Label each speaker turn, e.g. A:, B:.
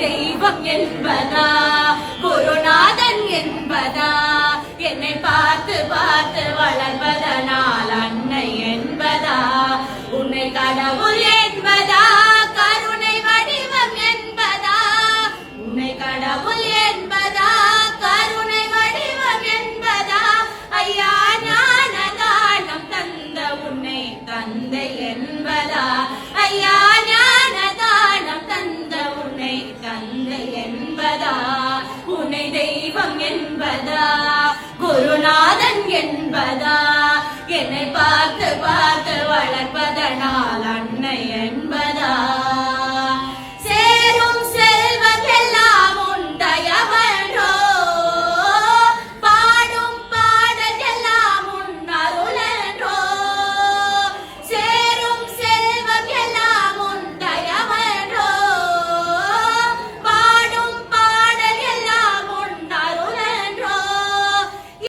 A: தெய்வம் என்பதா குருநாதன் என்பதா என்னை பார்த்து பார்த்து வளர்வதனால் அன்னை என்பதா உன்னை கடவுள் என்பதா கருணை வடிவம் என்பதா உன்னை கடவுள் என்பதா கருணை வடிவம் என்பதா ஐயா ஞானதானம் தந்த உன்னை தந்தை என்பதா ஐயா ஞானதானம் தந்த உன்னை தந்தை என்பதா உன்னை தெய்வம் என்பதா குருநாதன் என்பதா என்னை பார்த்து பார்த்து வளர்ப்பதனால் அன்னை